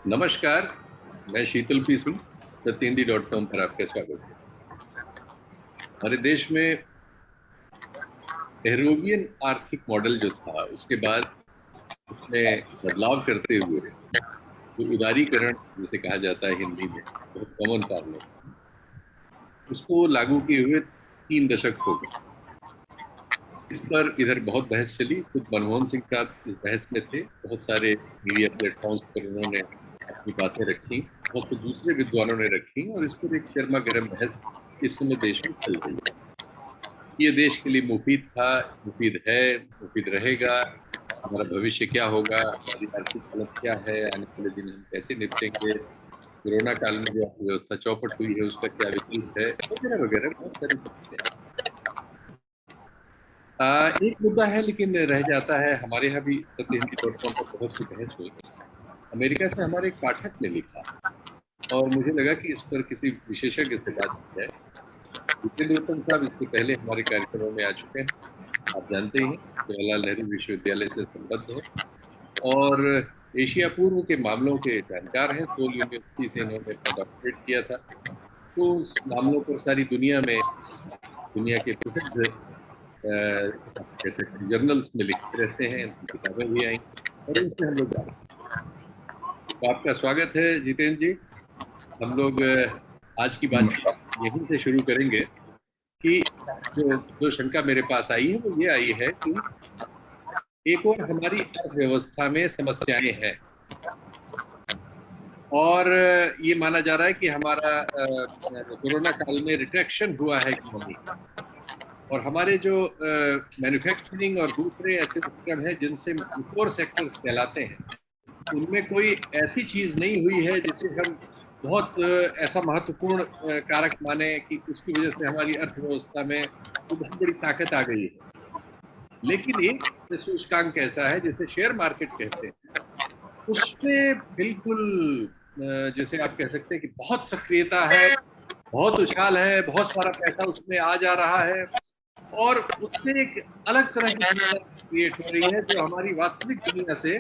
नमस्कार, मैं शीतल पी सिंह, सत्यहिंदी.com पर आपका स्वागत है। हमारे देश में पेरुवियन आर्थिक मॉडल जो था, उसके बाद उसमें बदलाव करते हुए जो उदारीकरण जिसे कहा जाता है हिंदी में, बहुत कॉमन पार्लर, उसको लागू किए हुए 3 दशक हो गए। इस पर इधर बहुत बहस चली। खुद मनमोहन सिंह साहब इस बहस में थे। बहुत सारे मीडिया प्लेटफॉर्म्स पर उन्होंने अपनी बातें रखी, बहुत से दूसरे विद्वानों ने रखी, और इस पर एक गर्मा गर्म बहस इस समय देश में चल रही है। ये देश के लिए मुफीद था, मुफीद है, मुफीद रहेगा, हमारा भविष्य क्या होगा, हमारी आर्थिक हालत क्या है, आने वाले दिन हम कैसे निपटेंगे, कोरोना काल में जो अर्थव्यवस्था चौपट हुई है उसका क्या विकल्प है, वगैरह वगैरह बहुत सारी बातें। एक मुद्दा है लेकिन रह जाता है। हमारे यहाँ भी सत्यहिंदी.com पर बहुत सी बहस हुई। अमेरिका से हमारे एक पाठक ने लिखा और मुझे लगा कि इस पर किसी विशेषज्ञ से बात की जाए। जितेंद्र उत्तम साहब इससे पहले हमारे कार्यक्रमों में आ चुके हैं, आप जानते ही हैं, जवाहरलाल नेहरू विश्वविद्यालय से संबद्ध है और एशिया पूर्व के मामलों के जानकार हैं। सोल यूनिवर्सिटी से इन्होंने अपना डॉक्टरेट किया था, तो उस मामलों पर सारी दुनिया में, दुनिया के प्रसिद्ध कैसे जर्नल्स में लिखते रहते हैं, उनकी किताबें भी आई और उनसे हम लोग जानते हैं। तो आपका स्वागत है जितेंद्र जी। हम लोग आज की बातचीत यहीं से शुरू करेंगे कि जो जो शंका मेरे पास आई है वो ये आई है कि एक और हमारी अर्थव्यवस्था में समस्याएं हैं और ये माना जा रहा है कि हमारा कोरोना काल में रिट्रैक्शन हुआ है इकोनॉमी का, और हमारे जो मैन्युफैक्चरिंग और दूसरे ऐसे उपक्रम हैं जिनसे कोर सेक्टर्स कहलाते हैं, उनमें कोई ऐसी चीज नहीं हुई है जिसे हम बहुत ऐसा महत्वपूर्ण कारक माने कि उसकी वजह से हमारी अर्थव्यवस्था में वो बहुत बड़ी ताकत आ गई है। लेकिन एक सूचकांक ऐसा है जिसे शेयर मार्केट कहते हैं, उसमें बिल्कुल जैसे आप कह सकते हैं कि बहुत सक्रियता है, बहुत उछाल है, बहुत सारा पैसा उसमें आ जा रहा है और उससे एक अलग तरह की दुनिया क्रिएट हो रही है जो हमारी वास्तविक दुनिया से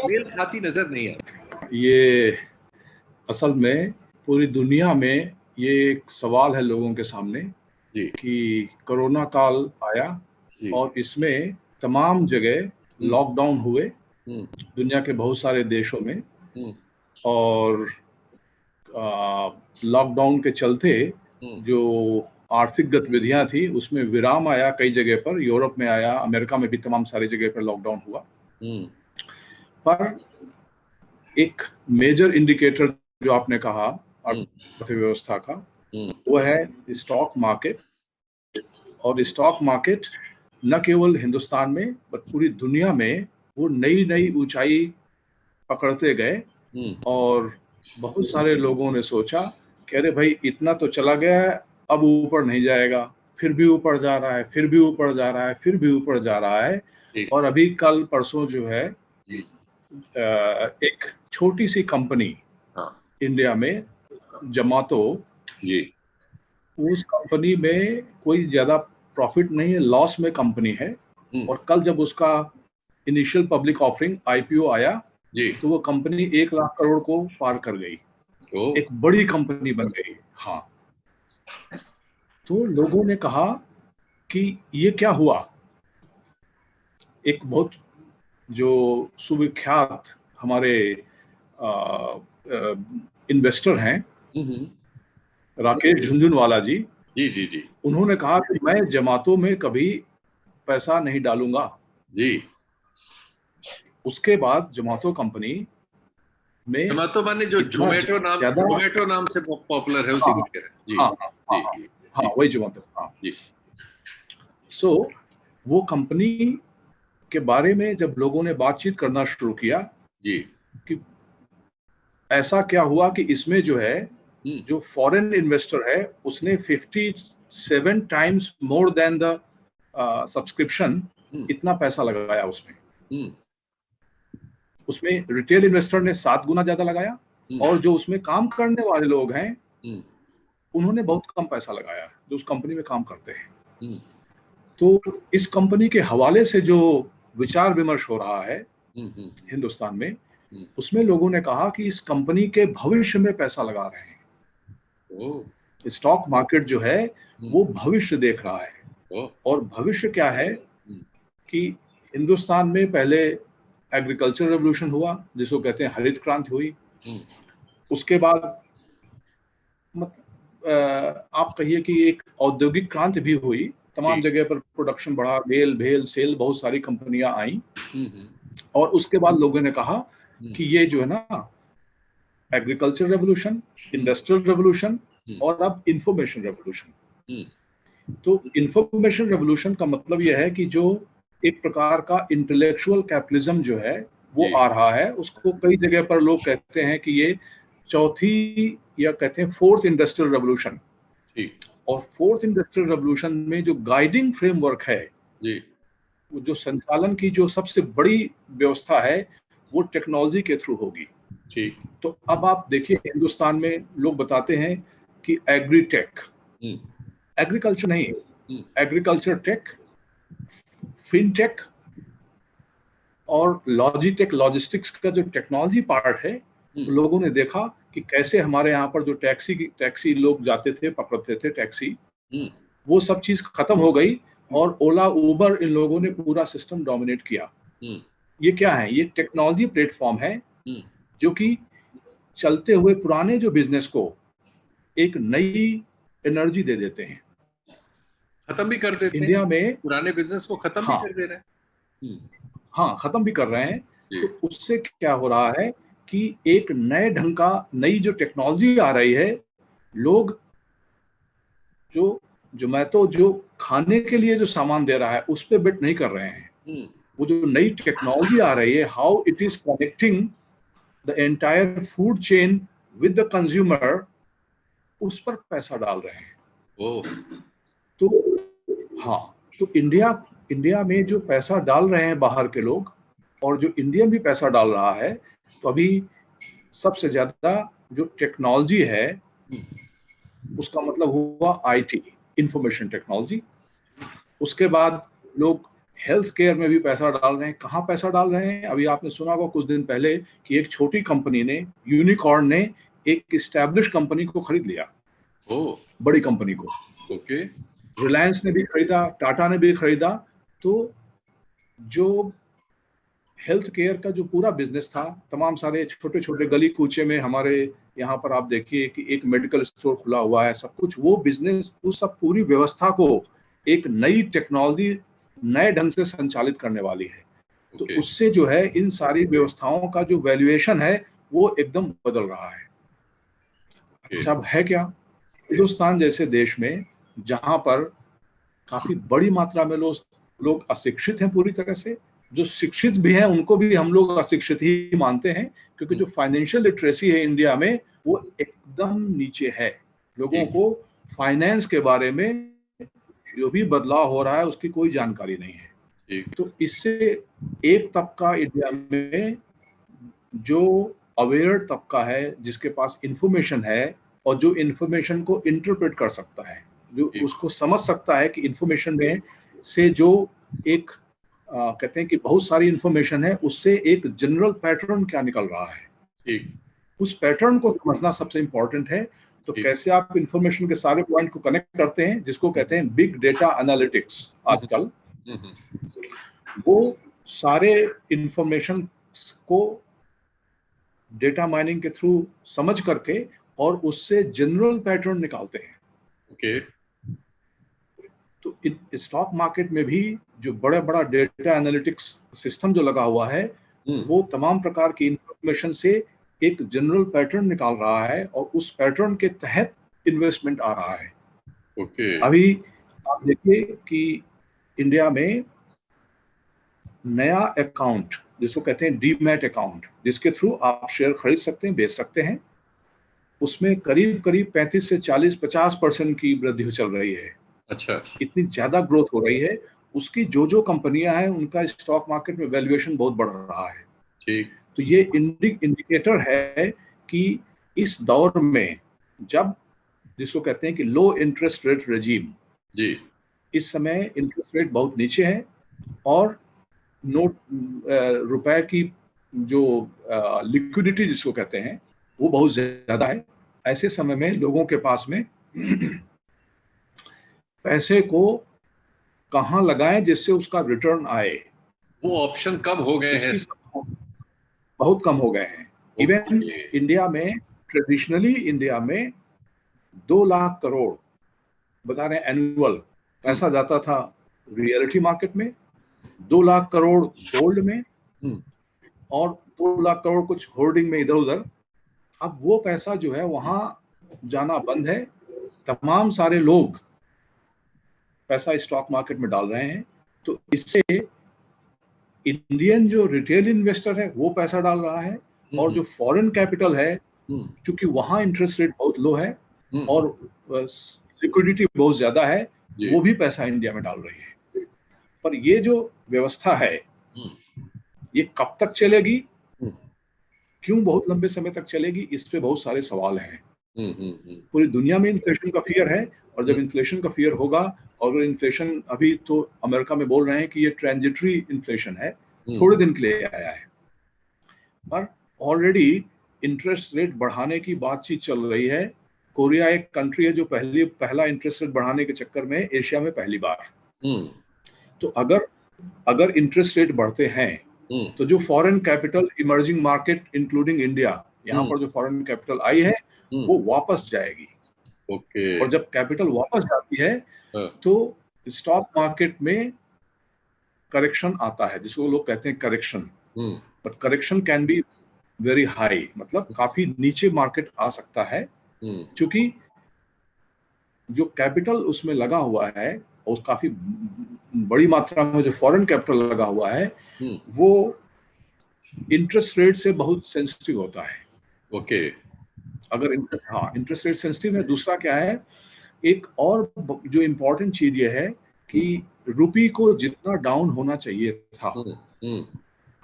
मेल खाती नजर नहीं आती। ये असल में पूरी दुनिया में ये एक सवाल है लोगों के सामने जी कि कोरोना काल आया जी और इसमें तमाम जगह लॉकडाउन हुए दुनिया के बहुत सारे देशों में, और लॉकडाउन के चलते जो आर्थिक गतिविधियां थी उसमें विराम आया। कई जगह पर, यूरोप में आया, अमेरिका में भी तमाम सारी जगह पर लॉकडाउन हुआ। पर एक मेजर इंडिकेटर जो आपने कहा अर्थव्यवस्था का, वो है स्टॉक मार्केट। और स्टॉक मार्केट न केवल हिंदुस्तान में बल्कि पूरी दुनिया में वो नई नई ऊंचाई पकड़ते गए और बहुत सारे लोगों ने सोचा कि अरे भाई इतना तो चला गया है, अब ऊपर नहीं जाएगा, फिर भी ऊपर जा रहा है, फिर भी ऊपर जा रहा है, फिर भी ऊपर जा रहा है। और अभी कल परसों जो है एक छोटी सी कंपनी इंडिया में, जोमैटो जी, उस कंपनी में कोई ज्यादा प्रॉफिट नहीं है, लॉस में कंपनी है। और कल जब उसका इनिशियल पब्लिक ऑफरिंग आईपीओ आया जी, तो वो कंपनी 1 लाख करोड़ को पार कर गई, एक बड़ी कंपनी बन गई। हाँ, तो लोगों ने कहा कि ये क्या हुआ। एक बहुत जो सुविख्यात हमारे इन्वेस्टर हैं, राकेश झुनझुनवाला जी जी जी जी, उन्होंने कहा कि मैं जोमैटो में कभी पैसा नहीं डालूंगा जी। उसके बाद जोमैटो कंपनी में, जोमैटो माने जो जोमैटो नाम से पॉपुलर है, उसी को कह रहे हैं जी। हाँ, वही जोमैटो। हाँ जी। सो वो कंपनी के बारे में जब लोगों ने बातचीत करना शुरू किया जी कि ऐसा क्या हुआ कि इसमें जो है, जो फॉरेन इन्वेस्टर है उसने 57 times more than the subscription इतना पैसा लगाया उसमें। उसमें रिटेल इन्वेस्टर ने 7 गुना ज्यादा लगाया और जो उसमें काम करने वाले लोग हैं उन्होंने बहुत कम पैसा लगाया, जो उस कंपनी में काम करते हैं। तो इस कंपनी के हवाले से जो विचार विमर्श हो रहा है हिंदुस्तान में, उसमें लोगों ने कहा कि इस कंपनी के भविष्य में पैसा लगा रहे हैं। स्टॉक मार्केट जो है वो भविष्य देख रहा है। और भविष्य क्या है कि हिंदुस्तान में पहले एग्रीकल्चर रेवोल्यूशन हुआ, जिसको कहते हैं हरित क्रांति हुई। उसके बाद आप कहिए कि एक औद्योगिक क्रांति भी हुई, तमाम जगह पर प्रोडक्शन बढ़ा, मेल भेल सेल बहुत सारी कंपनियां आई। और उसके बाद लोगों ने कहा कि ये जो है ना एग्रीकल्चर रेवोल्यूशन, इंडस्ट्रियल रेवोल्यूशन और अब इंफॉर्मेशन रेवोल्यूशन। तो इंफॉर्मेशन रेवोल्यूशन का मतलब यह है कि जो एक प्रकार का इंटेलेक्चुअल कैपिटलिज्म जो है वो आ रहा है, उसको कई जगह पर लोग कहते हैं कि ये चौथी या कहते हैं फोर्थ इंडस्ट्रियल रेवोल्यूशन। और फोर्थ इंडस्ट्रियल रेवोल्यूशन में जो गाइडिंग फ्रेमवर्क है, वो जो संचालन की जो सबसे बड़ी व्यवस्था है, वो टेक्नोलॉजी के थ्रू होगी। तो अब आप देखिए हिंदुस्तान में लोग बताते हैं कि एग्रीटेक, एग्रीकल्चर नहीं, एग्रीकल्चर टेक, फिनटेक और लॉजिटेक, लॉजिस्टिक्स का जो टेक्नोलॉजी पार्ट है, लोगों ने देखा कि कैसे हमारे यहाँ पर जो टैक्सी लोग जाते थे, पकड़ते थे टैक्सी, वो सब चीज खत्म हो गई और ओला उबर इन लोगों ने पूरा सिस्टम डोमिनेट किया। ये क्या है? ये टेक्नोलॉजी प्लेटफॉर्म है जो कि चलते हुए पुराने जो बिजनेस को एक नई एनर्जी दे देते हैं, खत्म भी कर देते इंडिया हैं में पुराने बिजनेस को, खत्म भी कर दे रहे हैं। हाँ, खत्म भी कर रहे हैं। तो उससे क्या हो रहा है कि एक नए ढंग का, नई जो टेक्नोलॉजी आ रही है, लोग जो जोमेटो जो खाने के लिए जो सामान दे रहा है उस पर बेट नहीं कर रहे हैं। वो जो नई टेक्नोलॉजी आ रही है, how it is connecting the entire food chain with the consumer, उस पर पैसा डाल रहे हैं। तो हाँ, तो इंडिया में जो पैसा डाल रहे हैं बाहर के लोग, और जो इंडियन भी पैसा डाल रहा है, तो अभी सबसे ज्यादा जो टेक्नोलॉजी है उसका मतलब हुआ आईटी, इंफॉर्मेशन टेक्नोलॉजी। उसके बाद लोग हेल्थ केयर में भी पैसा डाल रहे हैं। कहाँ पैसा डाल रहे हैं? अभी आपने सुना होगा कुछ दिन पहले कि एक छोटी कंपनी ने, यूनिकॉर्न ने, एक एस्टैब्लिश कंपनी को खरीद लिया, बड़ी कंपनी को। रिलायंस ने भी खरीदा, टाटा ने भी खरीदा। तो जो हेल्थ केयर का जो पूरा बिजनेस था, तमाम सारे छोटे छोटे गली कूचे में हमारे यहाँ पर आप देखिए कि एक मेडिकल स्टोर खुला हुआ है, सब कुछ, वो बिजनेस, उस सब पूरी व्यवस्था को एक नई टेक्नोलॉजी नए ढंग से संचालित करने वाली है। तो उससे जो है इन सारी व्यवस्थाओं का जो वैल्यूएशन है वो एकदम बदल रहा है। अच्छा, अब है क्या? हिंदुस्तान जैसे देश में जहां पर काफी बड़ी मात्रा में लोग अशिक्षित हैं पूरी तरह से, जो शिक्षित भी हैं उनको भी हम लोग अशिक्षित ही मानते हैं, क्योंकि जो फाइनेंशियल लिटरेसी है इंडिया में वो एकदम नीचे है। लोगों को फाइनेंस के बारे में जो भी बदलाव हो रहा है उसकी कोई जानकारी नहीं है। तो इससे एक तबका इंडिया में जो अवेयर तबका है, जिसके पास इंफॉर्मेशन है और जो इंफॉर्मेशन को इंटरप्रेट कर सकता है, जो उसको समझ सकता है कि इंफॉर्मेशन में से जो एक कहते हैं कि बहुत सारी इंफॉर्मेशन है, उससे एक जनरल पैटर्न क्या निकल रहा है, उस पैटर्न को समझना सबसे इंपॉर्टेंट है। तो कैसे आप इंफॉर्मेशन के सारे पॉइंट को कनेक्ट करते हैं, जिसको कहते हैं बिग डेटा एनालिटिक्स आजकल, वो सारे इंफॉर्मेशन को डेटा माइनिंग के थ्रू समझ करके और उससे जनरल पैटर्न निकालते हैं। तो स्टॉक मार्केट में भी जो बड़ा डेटा एनालिटिक्स सिस्टम जो लगा हुआ है, वो तमाम प्रकार की इंफॉर्मेशन से एक जनरल पैटर्न निकाल रहा है और उस पैटर्न के तहत इन्वेस्टमेंट आ रहा है। अभी आप देखिए कि इंडिया में नया अकाउंट, जिसको कहते हैं डीमैट अकाउंट, जिसके थ्रू आप शेयर खरीद सकते हैं, बेच सकते हैं, उसमें करीब 35 से 40-50% की वृद्धि चल रही है। अच्छा, इतनी ज्यादा ग्रोथ हो रही है। उसकी जो कंपनियां हैं उनका स्टॉक मार्केट में वैल्यूएशन बहुत बढ़ रहा है। ठीक, तो ये इंडिकेटर है कि इस दौर में, जब जिसको कहते हैं कि लो इंटरेस्ट रेट रेजीम, जी, इस समय इंटरेस्ट रेट बहुत नीचे है और नोट रुपए की जो लिक्विडिटी जिसको कहते हैं वो बहुत ज्यादा है। ऐसे समय में लोगों के पास में पैसे को कहाँ लगाएं जिससे उसका रिटर्न आए, वो ऑप्शन कम हो गए हैं, बहुत कम हो गए हैं। इवन इंडिया में, ट्रेडिशनली इंडिया में 2 लाख करोड़ बता रहे हैं एनुअल पैसा जाता था रियलिटी मार्केट में, 2 लाख करोड़ गोल्ड में, और 2 लाख करोड़ कुछ होर्डिंग में इधर उधर। अब वो पैसा जो है वहां जाना बंद है। तमाम सारे लोग पैसा स्टॉक मार्केट में डाल रहे हैं, तो इससे इंडियन जो रिटेल इन्वेस्टर है वो पैसा डाल रहा है, और जो फॉरेन कैपिटल है, क्योंकि वहां इंटरेस्ट रेट बहुत लो है और लिक्विडिटी बहुत ज्यादा है, वो भी पैसा इंडिया में डाल रही है। पर ये जो व्यवस्था है ये कब तक चलेगी, क्यों बहुत लंबे समय तक चलेगी, इस पे बहुत सारे सवाल हैं। पूरी दुनिया में इन्फ्लेशन का फियर है, और जब इन्फ्लेशन का फियर होगा, और इन्फ्लेशन अभी तो अमेरिका में बोल रहे हैं कि ये ट्रांजिटरी इन्फ्लेशन है, थोड़े दिन के लिए आया है, पर ऑलरेडी इंटरेस्ट रेट बढ़ाने की बातचीत चल रही है। कोरिया एक कंट्री है जो पहला इंटरेस्ट रेट बढ़ाने के चक्कर में एशिया में पहली बार। तो अगर इंटरेस्ट रेट बढ़ते हैं तो जो foreign capital emerging market including India, यहाँ पर जो फॉरेन कैपिटल आई है वो वापस जाएगी। और जब कैपिटल वापस जाती है तो स्टॉक मार्केट में करेक्शन आता है, जिसको लोग कहते हैं correction. But correction can be very high, मतलब काफी नीचे मार्केट आ सकता है, क्योंकि जो कैपिटल उसमें लगा हुआ है और काफी बड़ी मात्रा में जो फॉरेन कैपिटल लगा हुआ है वो इंटरेस्ट रेट से बहुत सेंसिटिव होता है। अगर इंटरेस्ट रेट सेंसिटिव है। दूसरा क्या है, एक और जो इम्पोर्टेंट चीज ये है कि रुपी को जितना डाउन होना चाहिए था,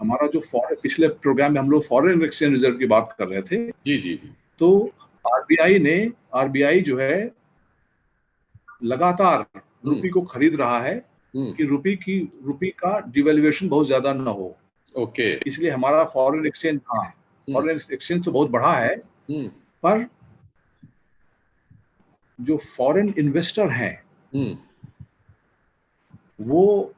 हमारा जो पिछले प्रोग्राम में हम लोग फॉरेन एक्सचेंज रिजर्व की बात कर रहे थे, जी, तो आरबीआई जो है लगातार रुपी को खरीद रहा है कि रुपी का डिवेल्युएशन बहुत ज्यादा ना हो। इसलिए हमारा फॉरेन एक्सचेंज तो बहुत बढ़ा है, पर जो फॉरेन इन्वेस्टर हैं वो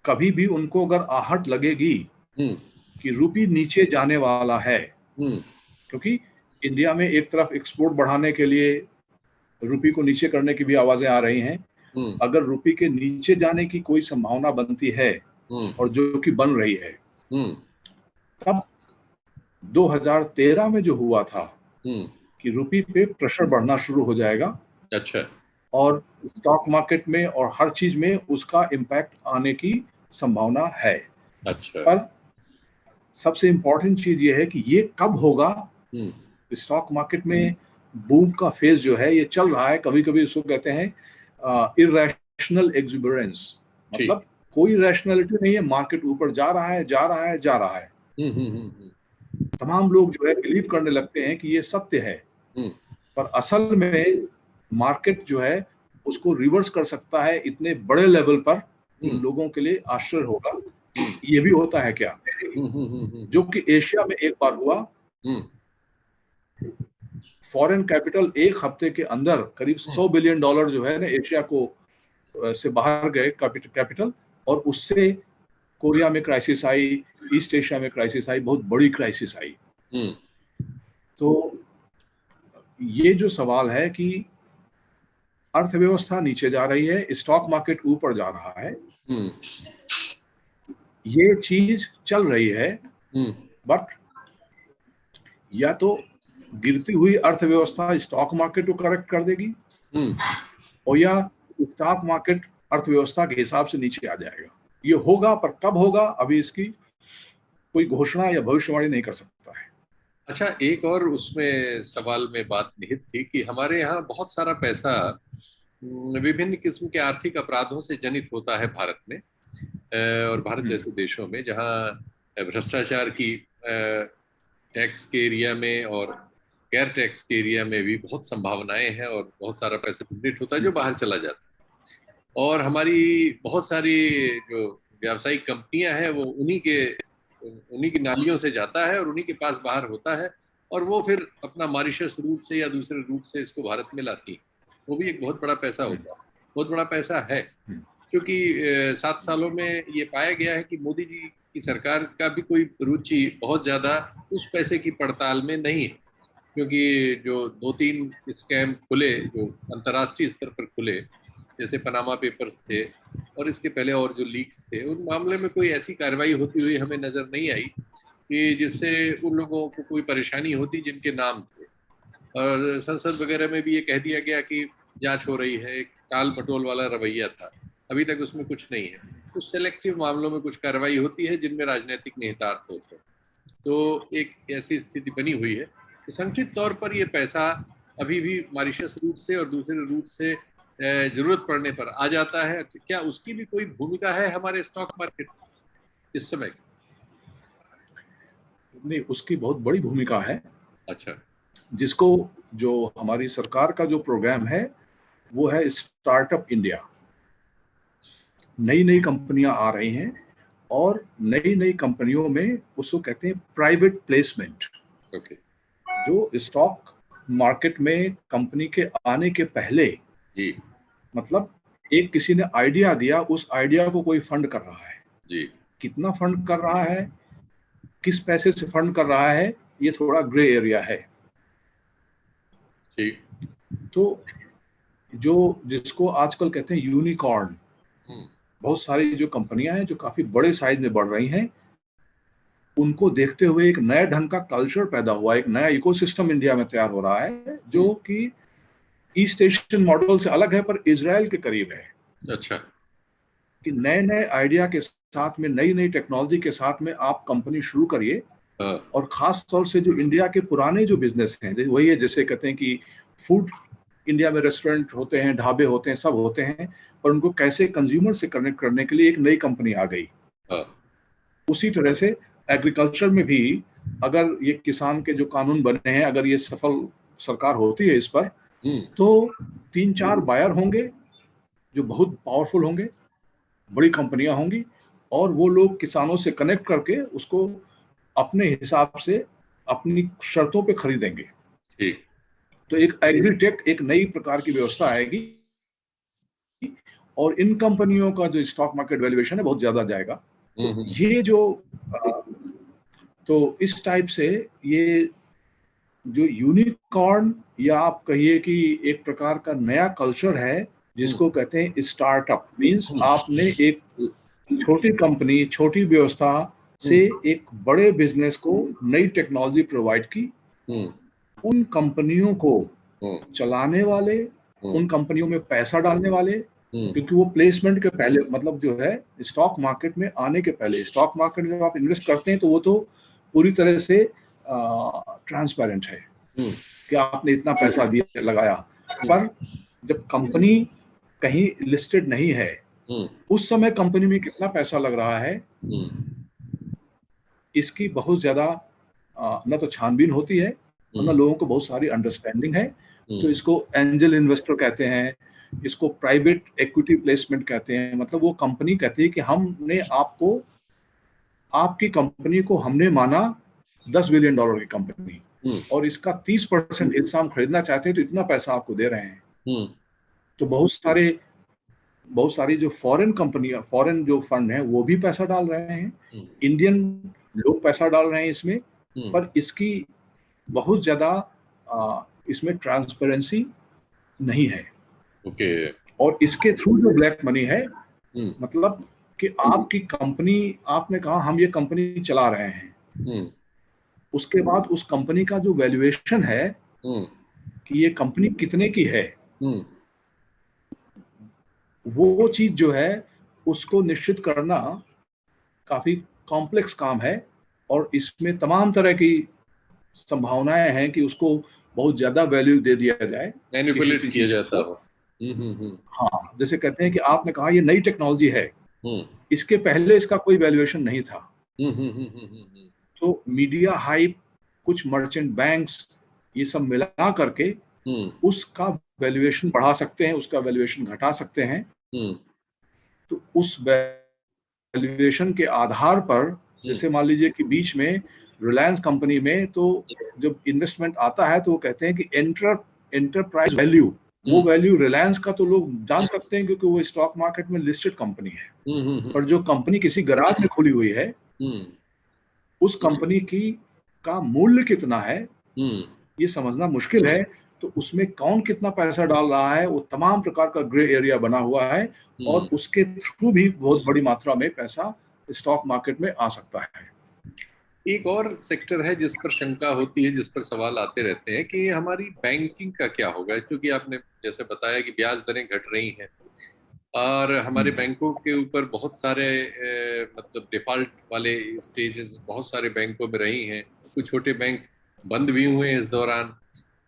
कभी भी, उनको अगर आहट लगेगी कि रुपी नीचे जाने वाला है, क्योंकि इंडिया में एक तरफ एक्सपोर्ट बढ़ाने के लिए रुपी को नीचे करने की भी आवाजें आ रही हैं, अगर रुपी के नीचे जाने की कोई संभावना बनती है और जो कि बन रही है, तब 2013 में जो हुआ था कि रुपी पे प्रेशर बढ़ना शुरू हो जाएगा। अच्छा। और स्टॉक मार्केट में और हर चीज में उसका इम्पैक्ट आने की संभावना है। अच्छा। पर सबसे इंपॉर्टेंट चीज ये है कि ये कब होगा। स्टॉक मार्केट में बूम का फेज जो है ये चल रहा है, कभी कभी इसको कहते हैं इरैशनल एक्सुबरेंस, मतलब कोई रैशनैलिटी नहीं है, मार्केट ऊपर जा रहा है जा रहा है जा रहा है। तमाम लोग जो है बिलीव करने लगते हैं कि ये सत्य है, पर असल में मार्केट जो है उसको रिवर्स कर सकता है इतने बड़े लेवल पर, लोगों के लिए आश्चर्य होगा ये भी होता है क्या, जो कि एशिया में एक बार हुआ। फॉरेन कैपिटल एक हफ्ते के अंदर करीब $100 बिलियन जो है ना एशिया को से बाहर गए कैपिटल, और उससे कोरिया में क्राइसिस आई, ईस्ट एशिया में क्राइसिस आई, बहुत बड़ी क्राइसिस आई। तो ये जो सवाल है कि अर्थव्यवस्था नीचे जा रही है, स्टॉक मार्केट ऊपर जा रहा है, ये चीज चल रही है, बट या तो गिरती हुई अर्थव्यवस्था स्टॉक मार्केट को करेक्ट कर देगी, और या स्टॉक मार्केट अर्थव्यवस्था के हिसाब से नीचे आ जाएगा। ये होगा, पर कब होगा अभी इसकी कोई घोषणा या भविष्यवाणी नहीं कर सकता है। अच्छा, एक और उसमें सवाल में बात निहित थी कि हमारे यहाँ बहुत सारा पैसा विभिन्न किस्म के आर्थिक अपराधों से जनित होता है भारत में, और भारत जैसे देशों में जहाँ भ्रष्टाचार की टैक्स के एरिया में और गैर टैक्स के एरिया में भी बहुत संभावनाएं हैं, और बहुत सारा पैसा जनरेट होता है जो बाहर चला जाता है। और हमारी बहुत सारी जो व्यावसायिक कंपनियां हैं वो उन्हीं के उन्हीं की नालियों से जाता है और उन्हीं के पास बाहर होता है, और वो फिर अपना मॉरिशस रूट से या दूसरे रूट से इसको भारत में लाती है। वो भी एक बहुत बड़ा पैसा होता है, बहुत बड़ा पैसा है, क्योंकि 7 सालों में ये पाया गया है कि मोदी जी की सरकार का भी कोई रुचि बहुत ज़्यादा उस पैसे की पड़ताल में नहीं है, क्योंकि जो 2-3 स्कैम खुले जो अंतर्राष्ट्रीय स्तर पर खुले, जैसे पनामा पेपर्स थे और इसके पहले और जो लीक्स थे, उन मामले में कोई ऐसी कार्रवाई होती हुई हमें नज़र नहीं आई कि जिससे उन लोगों को कोई परेशानी होती जिनके नाम थे। और संसद वगैरह में भी ये कह दिया गया कि जांच हो रही है, टाल मटोल वाला रवैया था, अभी तक उसमें कुछ नहीं है। कुछ सेलेक्टिव मामलों में कुछ कार्रवाई होती है जिनमें राजनीतिक निहितार्थ होते हैं, तो एक ऐसी स्थिति बनी हुई है। तो संक्षिप्त तौर पर ये पैसा अभी भी मॉरिशस रूट से और दूसरे रूट से जरूरत पड़ने पर आ जाता है। क्या उसकी भी कोई भूमिका है हमारे स्टॉक मार्केट इस समय? नहीं, उसकी बहुत बड़ी भूमिका है। अच्छा। जिसको जो हमारी सरकार का जो प्रोग्राम है वो है स्टार्टअप इंडिया। नई नई कंपनियां आ रही हैं और नई नई कंपनियों में उसको कहते हैं प्राइवेट प्लेसमेंट। ओके। जो स्टॉक मार्केट में कंपनी के आने के पहले जी, मतलब एक किसी ने आइडिया दिया, उस आइडिया को कोई फंड कर रहा है जी, कितना फंड कर रहा है, किस पैसे से फंड कर रहा है, ये थोड़ा ग्रे एरिया है। जी। तो जो जिसको आजकल कहते हैं यूनिकॉर्न, बहुत सारी जो कंपनियां हैं जो काफी बड़े साइज में बढ़ रही हैं, उनको देखते हुए एक नए ढंग का कल्चर पैदा हुआ, एक नया इकोसिस्टम इंडिया में तैयार हो रहा है जो कि ईस्ट एशियन मॉडल से अलग है पर इजराइल के करीब है। अच्छा। कि नए नए आइडिया के साथ में, नई नई टेक्नोलॉजी के साथ में आप कंपनी शुरू करिए। और खास तौर से जो इंडिया के पुराने जो बिजनेस हैं वही है, जैसे कहते हैं कि फूड, इंडिया में रेस्टोरेंट होते हैं, ढाबे होते हैं, सब होते हैं, पर उनको कैसे कंज्यूमर से कनेक्ट करने के लिए एक नई कंपनी आ गई। उसी तरह से एग्रीकल्चर में भी अगर ये किसान के जो कानून बने हैं, अगर ये सफल सरकार होती है इस पर, तो 3-4 बायर होंगे जो बहुत पावरफुल होंगे, बड़ी कंपनियां होंगी, और वो लोग किसानों से कनेक्ट करके उसको अपने हिसाब से अपनी शर्तों पे खरीदेंगे। ठीक। तो एक एग्रीटेक, एक नई प्रकार की व्यवस्था आएगी और इन कंपनियों का जो स्टॉक मार्केट वैल्यूएशन है बहुत ज्यादा जाएगा। तो ये जो तो इस टाइप से ये जो यूनिकॉर्न, या आप कहिए कि एक प्रकार का नया कल्चर है जिसको कहते हैं स्टार्टअप। मींस आपने एक छोटी कंपनी, छोटी व्यवस्था से एक बड़े बिजनेस को नई टेक्नोलॉजी प्रोवाइड की। उन कंपनियों को चलाने वाले, उन कंपनियों में पैसा डालने वाले, क्योंकि वो प्लेसमेंट के पहले, मतलब जो है स्टॉक मार्केट में आने के पहले, स्टॉक मार्केट में आप इन्वेस्ट करते हैं तो वो तो पूरी तरह से ट्रांसपेरेंट है कि आपने इतना पैसा दिया, लगाया। पर जब कंपनी कहीं लिस्टेड नहीं है, उस समय कंपनी में कितना पैसा लग रहा है, इसकी बहुत ज्यादा न तो छानबीन होती है, न लोगों को बहुत सारी अंडरस्टैंडिंग है। तो इसको एंजल इन्वेस्टर कहते हैं, इसको प्राइवेट इक्विटी प्लेसमेंट कहते हैं। मतलब वो कंपनी कहती है कि हमने आपको, आपकी कंपनी को हमने माना $10 बिलियन की कंपनी, और इसका 30% हिस्सा हम खरीदना चाहते हैं, तो इतना पैसा आपको दे रहे हैं। तो बहुत सारी जो फॉरेन कंपनियां, फॉरेन जो फंड हैं, वो भी पैसा डाल रहे हैं, इंडियन लोग पैसा डाल रहे हैं इसमें, पर इसकी बहुत ज्यादा इसमें ट्रांसपेरेंसी नहीं है। और इसके थ्रू जो ब्लैक मनी है, मतलब कि आपकी कंपनी, आपने कहा हम ये कंपनी चला रहे हैं, उसके बाद उस कंपनी का जो वैल्यूएशन है कि ये कंपनी कितने की है, वो चीज जो है उसको निश्चित करना काफी कॉम्प्लेक्स काम है, और इसमें तमाम तरह की संभावनाएं हैं कि उसको बहुत ज्यादा वैल्यू दे दिया जाए, मैनिपुलेट किया जाता हो। हाँ, जैसे कहते हैं कि आपने कहा ये नई टेक्नोलॉजी है, इसके पहले इसका कोई वैल्यूएशन नहीं था। तो मीडिया हाइप, कुछ मर्चेंट बैंक्स, ये सब मिला करके उसका वैल्यूएशन बढ़ा सकते हैं, उसका वैल्यूएशन घटा सकते हैं। तो उस वैल्यूएशन के आधार पर जैसे मान लीजिए कि बीच में रिलायंस कंपनी में तो जब इन्वेस्टमेंट आता है तो वो कहते हैं कि एंटरप्राइज वैल्यू, वो वैल्यू रिलायंस का तो लोग जान सकते हैं क्योंकि वो स्टॉक मार्केट में लिस्टेड कंपनी है। पर जो कंपनी किसी गराज में खुली हुई है उस कंपनी की का मूल्य कितना है ये समझना मुश्किल है। तो उसमें कौन कितना पैसा डाल रहा है वो तमाम प्रकार का ग्रे एरिया बना हुआ है और उसके थ्रू भी बहुत बड़ी मात्रा में पैसा स्टॉक मार्केट में आ सकता है। एक और सेक्टर है जिस पर शंका होती है, जिस पर सवाल आते रहते हैं कि हमारी बैंकिंग का क्या होगा, क्योंकि आपने जैसे बताया कि ब्याज दरें घट रही हैं और हमारे बैंकों के ऊपर बहुत सारे मतलब डिफॉल्ट वाले स्टेजेस बहुत सारे बैंकों में रही हैं। कुछ छोटे बैंक बंद भी हुए हैं इस दौरान,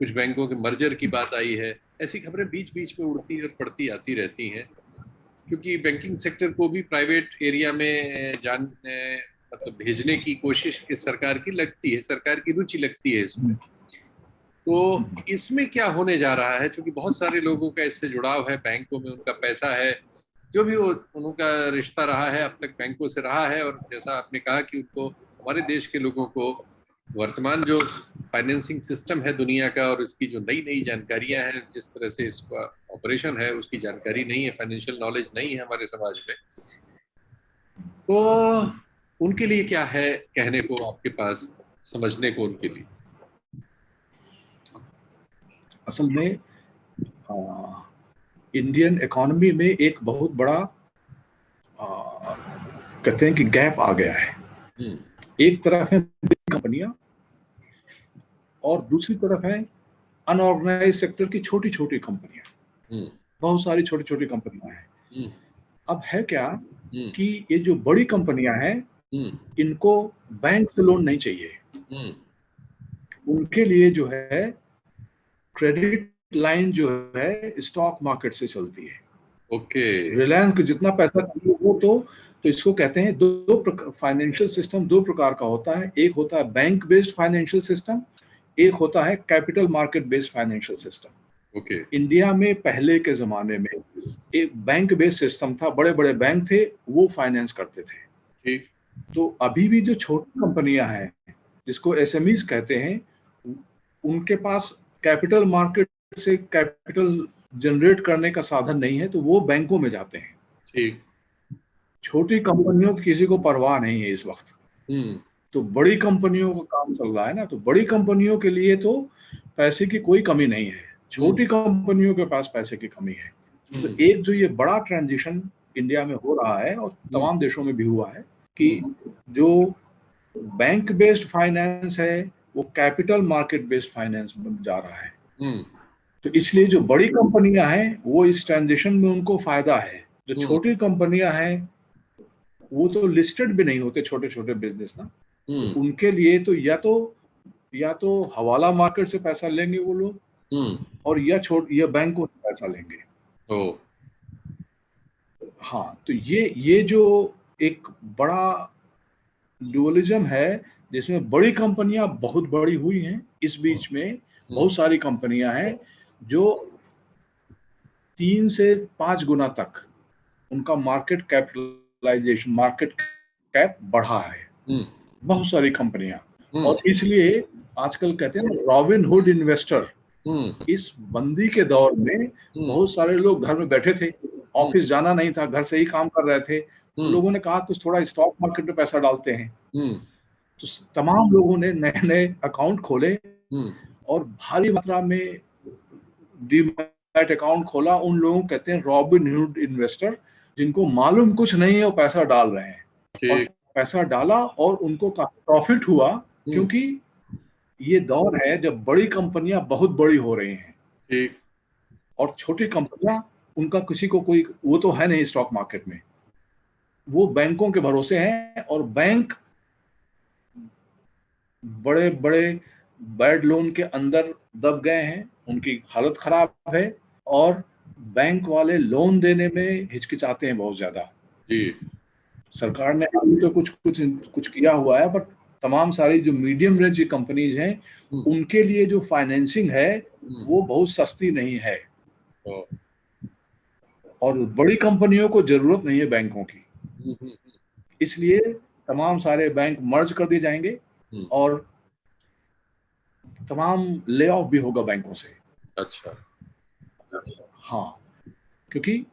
कुछ बैंकों के मर्जर की बात आई है। ऐसी खबरें बीच बीच में उड़ती और पड़ती आती रहती हैं, क्योंकि बैंकिंग सेक्टर को भी प्राइवेट एरिया में मतलब भेजने की कोशिश इस सरकार की लगती है, सरकार की रुचि लगती है इसमें। तो इसमें क्या होने जा रहा है, क्योंकि बहुत सारे लोगों का इससे जुड़ाव है, बैंकों में उनका पैसा है, जो भी वो उनका रिश्ता रहा है अब तक बैंकों से रहा है। और जैसा आपने कहा कि उनको, हमारे देश के लोगों को वर्तमान जो फाइनेंसिंग सिस्टम है दुनिया का और इसकी जो नई नई जानकारियां हैं, जिस तरह से इसका ऑपरेशन है उसकी जानकारी नहीं है, फाइनेंशियल नॉलेज नहीं है हमारे समाज में। तो उनके लिए क्या है कहने को आपके पास, समझने को उनके लिए? असल में इंडियन इकोनॉमी में एक बहुत बड़ा कहते हैं कि गैप आ गया है। एक तरफ है बड़ी कंपनियां और दूसरी तरफ है अनऑर्गेनाइज सेक्टर की छोटी छोटी कंपनियां। बहुत सारी छोटी छोटी कंपनियां हैं। अब है क्या कि ये जो बड़ी कंपनियां हैं इनको बैंक से लोन नहीं चाहिए। उनके लिए जो है क्रेडिट लाइन जो है स्टॉक मार्केट से चलती है। ओके। रिलायंस को जितना पैसा चाहिए वो तो इसको कहते हैं दो फाइनेंशियल सिस्टम दो प्रकार का होता है। एक होता है बैंक बेस्ड फाइनेंशियल सिस्टम, एक होता है capital market based financial system. Okay. India में पहले के जमाने में एक बैंक बेस्ड सिस्टम था, बड़े बड़े बैंक थे वो फाइनेंस करते थे। ठीक। तो अभी भी जो छोटी कंपनियां हैं जिसको एसएमईज कहते हैं उनके पास कैपिटल मार्केट से कैपिटल जनरेट करने का साधन नहीं है तो वो बैंकों में जाते हैं। ठीक। छोटी कंपनियों की किसी को परवाह नहीं है इस वक्त। तो बड़ी कंपनियों का काम चल रहा है ना, तो बड़ी कंपनियों के लिए तो पैसे की कोई कमी नहीं है, छोटी कंपनियों के पास पैसे की कमी है। तो एक जो ये बड़ा ट्रांजिशन इंडिया में हो रहा है और तमाम देशों में भी हुआ है कि जो बैंक बेस्ड फाइनेंस है वो कैपिटल मार्केट बेस्ड फाइनेंस में जा रहा है। तो इसलिए जो बड़ी कंपनियां हैं वो इस ट्रांजिशन में उनको फायदा है। जो छोटी कंपनियां हैं वो तो लिस्टेड भी नहीं होते, छोटे छोटे बिजनेस ना, तो उनके लिए तो या तो हवाला मार्केट से पैसा लेंगे वो लोग और या बैंकों से पैसा लेंगे। हाँ, तो ये जो एक बड़ा ड्यूअलिज्म है जिसमें बड़ी कंपनियां बहुत बड़ी हुई हैं, इस बीच में बहुत सारी कंपनियां हैं जो 3 से 5 गुना तक उनका मार्केट कैपिटलाइजेशन, मार्केट कैप बढ़ा है। बहुत सारी कंपनियां, और इसलिए आजकल कहते हैं ना रॉबिन हुड इन्वेस्टर। इस बंदी के दौर में बहुत सारे लोग घर में बैठे थे, ऑफिस जाना नहीं था, घर से ही काम कर रहे थे। लोगों ने कहा कुछ थोड़ा स्टॉक मार्केट में पैसा डालते हैं। तो तमाम लोगों ने नए नए अकाउंट खोले और भारी मात्रा में डीमैट अकाउंट खोला। उन लोगों को कहते हैं रॉबिन हुड इन्वेस्टर, जिनको मालूम कुछ नहीं है वो पैसा डाल रहे हैं। और पैसा डाला और उनको काफी प्रॉफिट हुआ, क्योंकि ये दौर है जब बड़ी कंपनियां बहुत बड़ी हो रही हैं और छोटी कंपनियां उनका किसी को कोई वो तो है नहीं स्टॉक मार्केट में, वो बैंकों के भरोसे हैं। और बैंक बड़े बड़े बैड लोन के अंदर दब गए हैं, उनकी हालत खराब है और बैंक वाले लोन देने में हिचकिचाते हैं बहुत ज्यादा। सरकार ने अभी तो कुछ किया हुआ है, पर तमाम सारी जो मीडियम रेंज की कंपनीज हैं उनके लिए जो फाइनेंसिंग है वो बहुत सस्ती नहीं है और बड़ी कंपनियों को जरूरत नहीं है बैंकों की। इसलिए तमाम सारे बैंक मर्ज कर दिए जाएंगे और तमाम ले ऑफ भी होगा बैंकों से। अच्छा। हाँ, क्योंकि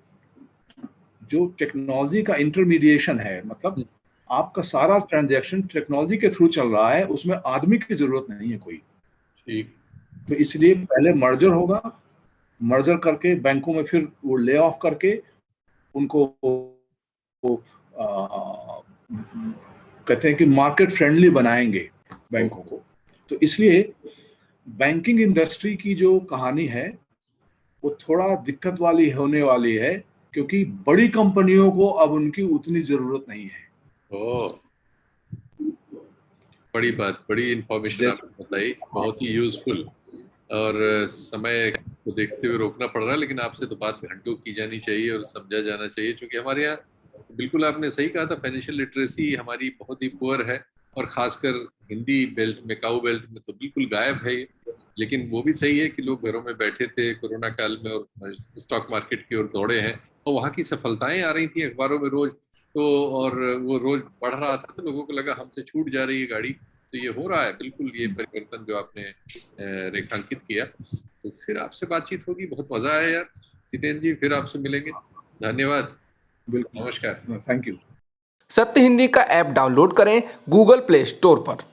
जो टेक्नोलॉजी का इंटरमीडिएशन है, मतलब आपका सारा ट्रांजैक्शन टेक्नोलॉजी के थ्रू चल रहा है, उसमें आदमी की जरूरत नहीं है कोई। ठीक। तो इसलिए पहले मर्जर होगा, मर्जर करके बैंकों में फिर वो ले ऑफ करके उनको कहते हैं कि मार्केट फ्रेंडली बनाएंगे बैंकों को। तो इसलिए बैंकिंग इंडस्ट्री की जो कहानी है वो थोड़ा दिक्कत वाली होने वाली है, क्योंकि बड़ी कंपनियों को अब उनकी उतनी जरूरत नहीं है। बड़ी बात, बड़ी इंफॉर्मेशन आपने बताई, बहुत ही यूजफुल। और समय को देखते हुए रोकना पड़ रहा है, लेकिन आपसे तो बात घंटों की जानी चाहिए और समझा जाना चाहिए, क्योंकि हमारे यहाँ बिल्कुल आपने सही कहा था, फाइनेंशियल लिटरेसी हमारी बहुत ही पुअर है, और खासकर हिंदी बेल्ट में, काऊ बेल्ट में तो बिल्कुल गायब है। लेकिन वो भी सही है कि लोग घरों में बैठे थे कोरोना काल में और स्टॉक मार्केट की ओर दौड़े हैं, और वहाँ की सफलताएं आ रही थी अखबारों में रोज, तो और वो रोज बढ़ रहा था, तो लोगों को लगा हमसे छूट जा रही है गाड़ी। तो ये हो रहा है बिल्कुल, ये परिवर्तन जो आपने रेखांकित किया। तो फिर आपसे बातचीत होगी, बहुत मजा आया यार जितेंद्र जी, फिर आपसे मिलेंगे। धन्यवाद। बिल्कुल, नमस्कार। Thank you. सत्य हिंदी का ऐप डाउनलोड करें गूगल प्ले स्टोर पर।